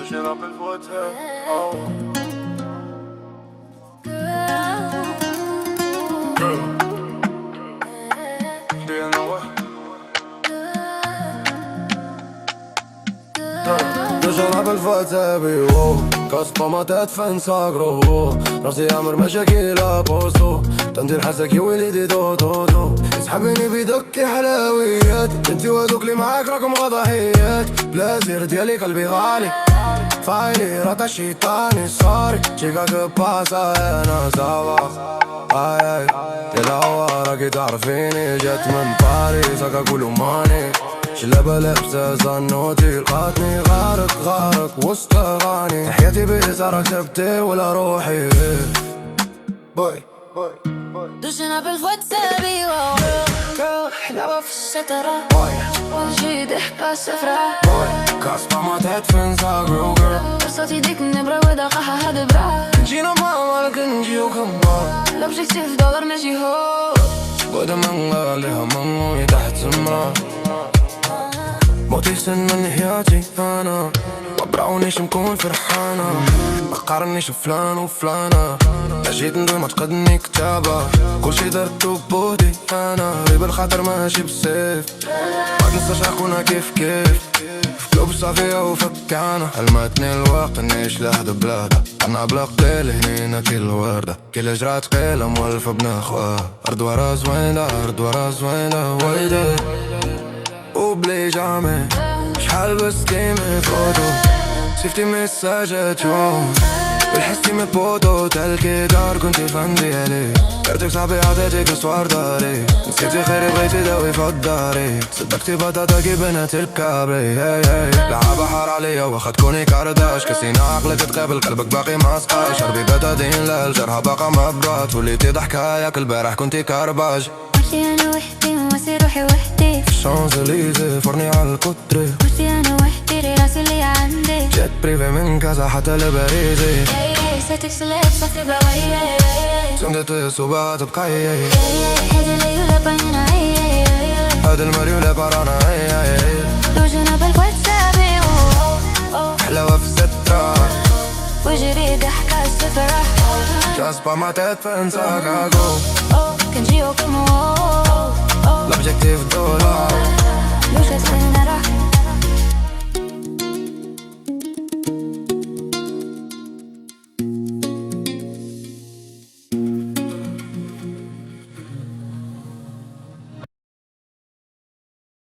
Je rappelle votre oh. Girl. Do you know what? تجرب الفتى بيو كاس ما تدفن ساقرو راسي عمر مشاكل ابوسو تندير حسك يا وليدي دو دو دو اسحبني بيدك حلويات انتي وذوك اللي معاك راكم غضحيات بلازير ديالي قلبي غالي فايلي راتا الشيطاني صاري شيكا كباسا انا سافا اي اي يا الهوا راكي تعرفيني جات من باريس هكا كلو ماني شلبة لابسة زنوتي لقاتني غارق غارق وسط اغاني حياتي بيسارك سبتي ولا روحي بوي بوي دوشنا بالواتسابي girl حلاوة في الشترة وجهي ضحكة صفرا كاس ما تدفن ساقرو girl صوتي ديك النبرة ودقها هدبرا نجينا ماما لك نجيو كمبار l'objectif دولار ماشي هو قد من غاليها مموي تحت سمرة موتي سن من حياتي انا ما براونيش نكون فرحانة ما قارنيش فلان وفلانة جيت ندوي ما تقدني كتابة كلشي درتو بودي انا ريب الخاطر ماشي بالسيف ما تنساش اخونا كيف كيف في قلوب صافية وفكانة حلمتني الوقت نعيش لحد بلادها انا بلا قتيل هنينا كل وردة كل جرات قيلة مولفة بنخوة ارض ورا زوينة ارض ورا زوينة ويدي وبلي جامي شحال بس كيمي فوتو سيفتي مساجات يوم والحسي من بوتو تلكي دار كنتي فان ديالي كرتك صاحبي عطيتك اسوار داري نسيتي خيري بغيتي داوي فالداري صدقتي بطاطا كي بنات الكابري لعبة حار عليا واخا تكوني كارداش كسينا عقلك تقابل قلبك باقي ما سقاش ربي بتادين للجرح باقا ما برات وليتي ضحكة ياك البارح كنتي كرباج مرتي انا وحدي وماسي روحي وحدي شانزليزي فرني على الكتري مرتي انا وحدي راسي اللي عندي جيت بريفي من كازا حتى لباريزي ساتك سليب صحتي بغيي سندت صوبة تبقى هذا اللي يلبين هذا المريولة برانا دوجنا بالواتسابي حلاوة في سترة وجري ضحكة صفرة كاس ما تدفن ساقاقو كنجيو كمو l'objectif دولار